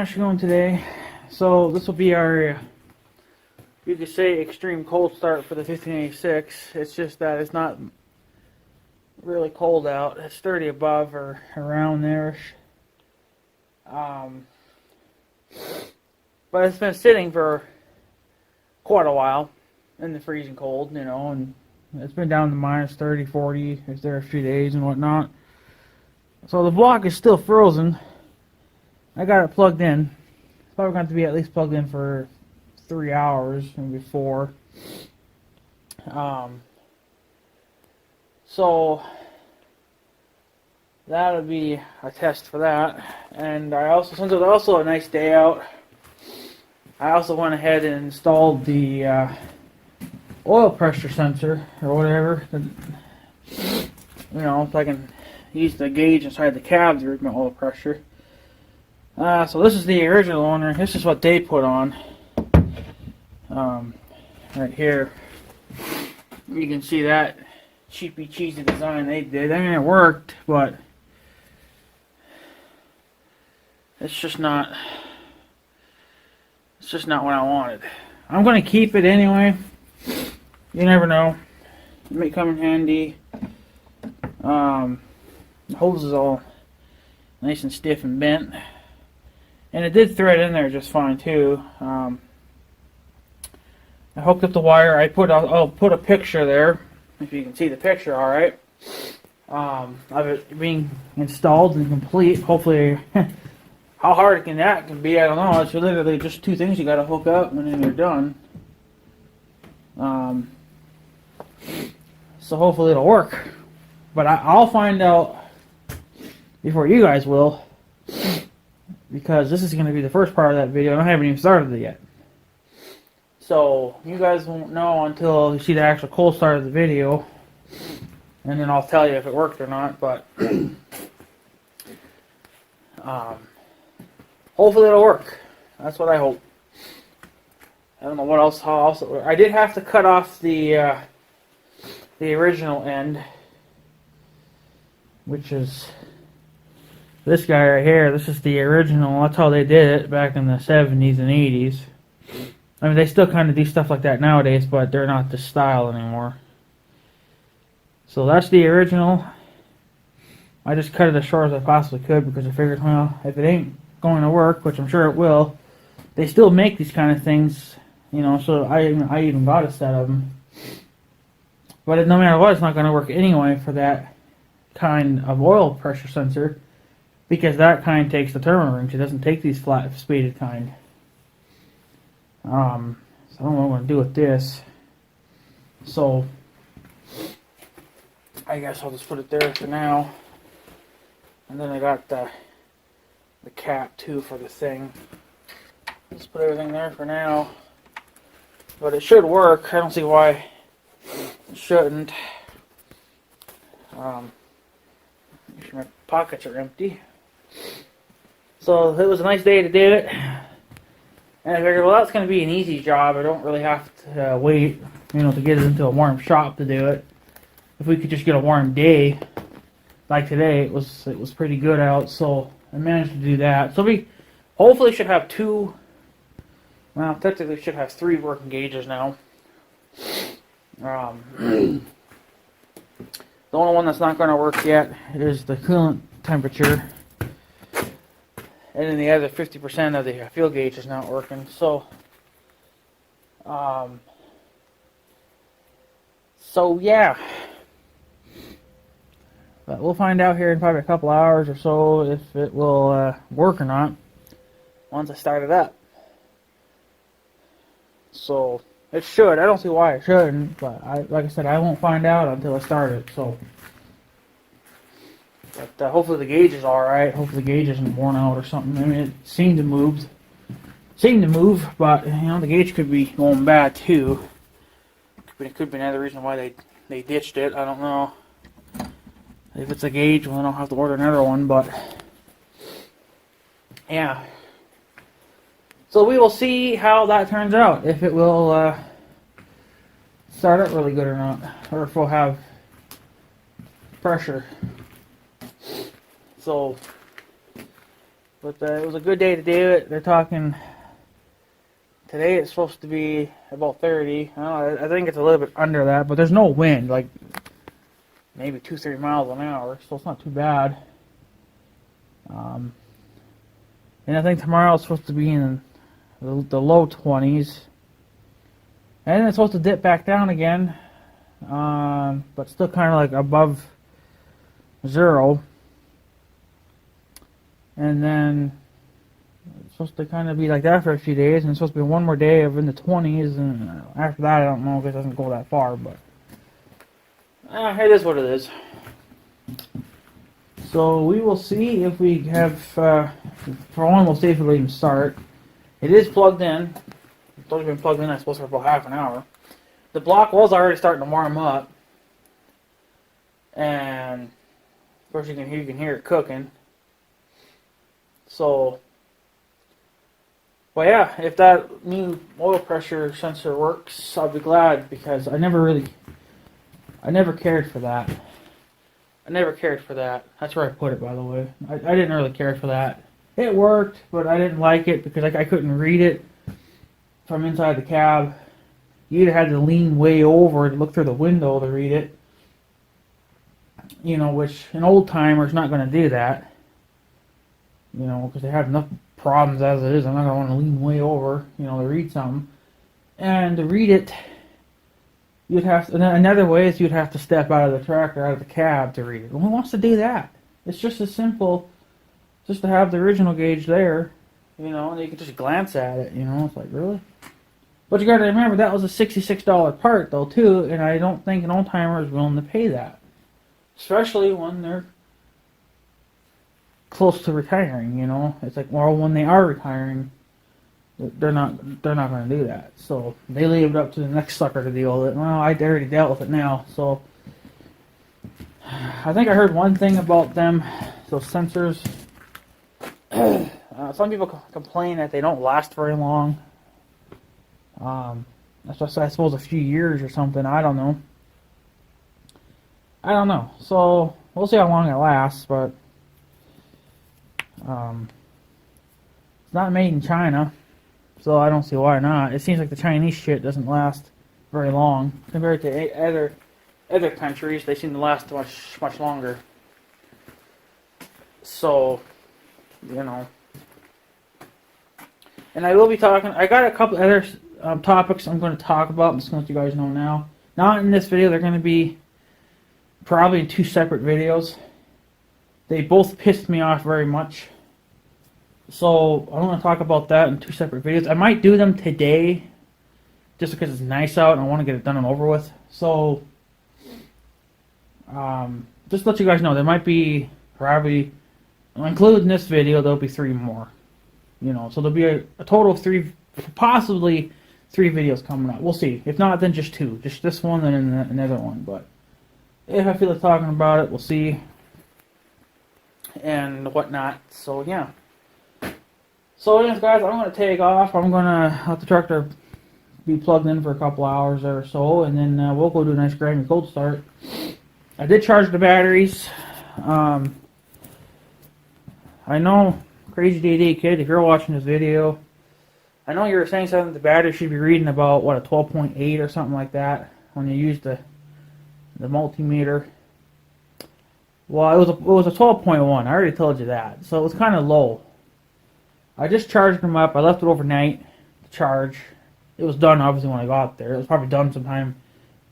trash going today. So this will be our, you could say, extreme cold start for the 1586. It's just that it's not really cold out. It's 30 above or around there-ish. But it's been sitting for quite a while in the freezing cold, you know, and it's been down to minus 30, 40 if there are a few days and whatnot. So the block is still frozen. I got it plugged in. It's probably going to be at least plugged in for 3 hours, maybe 4. So that would be a test for that. And I also, since it was also a nice day out, I also went ahead and installed the oil pressure sensor or whatever. You know, so I can use the gauge inside the cab to read my oil pressure. So this is the original one. This is what they put on. Right here. You can see that cheapy cheesy design they did. I mean, it worked, but it's just not what I wanted. I'm gonna keep it anyway. You never know. It may come in handy. The hose is all nice and stiff and bent. And it did thread in there just fine too. I hooked up the wire. I'll put a picture there, if you can see the picture all right, of it being installed and complete. Hopefully, how hard that can be, I don't know. It's literally just 2 things you got to hook up and then you're done. So hopefully it'll work. But I'll find out before you guys will, because this is going to be the first part of that video and I haven't even started it yet. So you guys won't know until you see the actual cold start of the video, and then I'll tell you if it worked or not. But hopefully it'll work. That's what I hope. I don't know what else. How else? I did have to cut off the original end, which is this guy right here. This is the original. That's how they did it back in the 70s and 80s. I mean, they still kind of do stuff like that nowadays, but they're not this style anymore. So that's the original. I just cut it as short as I possibly could because I figured, well, if it ain't going to work, which I'm sure it will, they still make these kind of things, you know, so I even got a set of them. But no matter what, it's not going to work anyway for that kind of oil pressure sensor, because that kind takes the terminal rings. It doesn't take these flat speeded kind. So I don't know what I'm going to do with this. So I guess I'll just put it there for now. And then I got the cap too for the thing. Just put everything there for now. But it should work. I don't see why it shouldn't. Make sure my pockets are empty. So it was a nice day to do it. And I figured, well, that's going to be an easy job. I don't really have to wait, you know, to get it into a warm shop to do it. If we could just get a warm day, like today, it was pretty good out, so I managed to do that. So we hopefully should have 2, well, technically should have 3 working gauges now. The only one that's not going to work yet is the coolant temperature. And then the other 50% of the fuel gauge is not working. So, yeah. But we'll find out here in probably a couple hours or so if it will work or not once I start it up. So, it should. I don't see why it shouldn't, but like I said, I won't find out until I start it. So. But hopefully the gauge is alright. Hopefully the gauge isn't worn out or something. I mean, it seemed to move, but you know, the gauge could be going bad too. It could be another reason why they ditched it. I don't know. If it's a gauge, well, then I'll have to order another one. But yeah. So we will see how that turns out. If it will start up really good or not, or if we'll have pressure. So But it was a good day to do it. They're talking today it's supposed to be about 30. I don't know, I think it's a little bit under that, but there's no wind, like maybe 2-3 miles an hour, so it's not too bad. And I think tomorrow it's supposed to be in the low 20s. And then it's supposed to dip back down again, but still kind of like above 0. And then it's supposed to kind of be like that for a few days, and it's supposed to be one more day of in the 20s, and after that I don't know, because it doesn't go that far, but it is what it is. So we will see if we have, for one, we'll see if it'll even start. It is plugged in. It's only been plugged in, I suppose, for about half an hour. The block was already starting to warm up, and of course you can hear it cooking. So, well, yeah, if that new oil pressure sensor works, I'll be glad, because I never cared for that. I never cared for that. That's where I put it, by the way. I didn't really care for that. It worked, but I didn't like it because I couldn't read it from inside the cab. You either had to lean way over to look through the window to read it. You know, which an old timer's not going to do that. You know, because they have enough problems as it is. I'm not going to want to lean way over, you know, to read something. And to read it, you'd have to, another way is you'd have to step out of the truck or out of the cab to read it. Well, who wants to do that? It's just as simple just to have the original gauge there, you know, and you can just glance at it, you know. It's like, really? But you got to remember, that was a $66 part, though, too, and I don't think an old-timer is willing to pay that. Especially when they're close to retiring, you know. It's like, well, when they are retiring, they're not going to do that. So they leave it up to the next sucker to deal with it. Well, I already dealt with it now, so I think I heard one thing about them, those sensors. Some people complain that they don't last very long. That's just, I suppose, a few years or something. I don't know. So we'll see how long it lasts, but it's not made in China. So I don't see why not. It seems like the Chinese shit doesn't last very long compared to other countries. They seem to last much longer. So, you know. And I will be talking. I got a couple other topics I'm going to talk about. I'm just going to let you guys know now. Not in this video. They're going to be probably in 2 separate videos. They both pissed me off very much. So I want to talk about that in 2 separate videos. I might do them today, just because it's nice out and I want to get it done and over with. So, just to let you guys know, there might be probably, including this video, there'll be 3 more. You know, so there'll be a total of 3, possibly 3 videos coming up. We'll see. If not, then just 2. Just this one and then another one. But if I feel like talking about it, we'll see. And whatnot. So, yeah. So anyways, guys, I'm going to take off. I'm going to let the tractor be plugged in for a couple hours or so, and then we'll go do a nice Grammy cold start. I did charge the batteries. I know, Crazy DD Kid, if you're watching this video, I know you were saying something the battery should be reading about, what, a 12.8 or something like that when you use the multimeter. Well, it was a 12.1. I already told you that. So it was kind of low. I just charged them up. I left it overnight to charge. It was done, obviously, when I got there. It was probably done sometime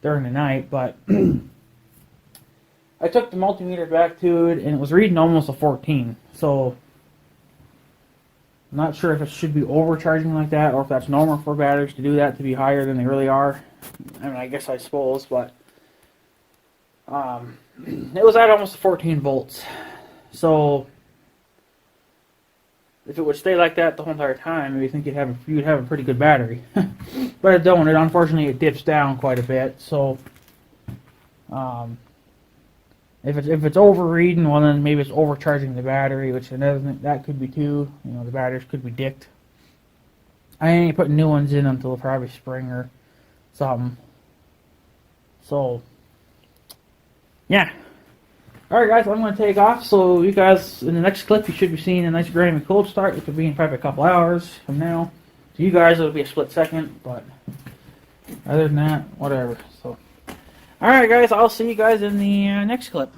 during the night, but I took the multimeter back to it, and it was reading almost a 14. So I'm not sure if it should be overcharging like that, or if that's normal for batteries to do that, to be higher than they really are. I mean, I guess I suppose, but it was at almost 14 volts. So if it would stay like that the whole entire time, you think you'd have a pretty good battery. But it don't. Unfortunately, it dips down quite a bit. So if it's overreading, well, then maybe it's overcharging the battery, which another thing, that could be too. You know, the batteries could be dicked. I ain't putting new ones in until probably spring or something. So yeah. Alright guys, I'm going to take off, so you guys, in the next clip, you should be seeing a nice Grammy cold start, which will be in probably a couple hours from now. To you guys, it'll be a split second, but other than that, whatever. So, alright guys, I'll see you guys in the next clip.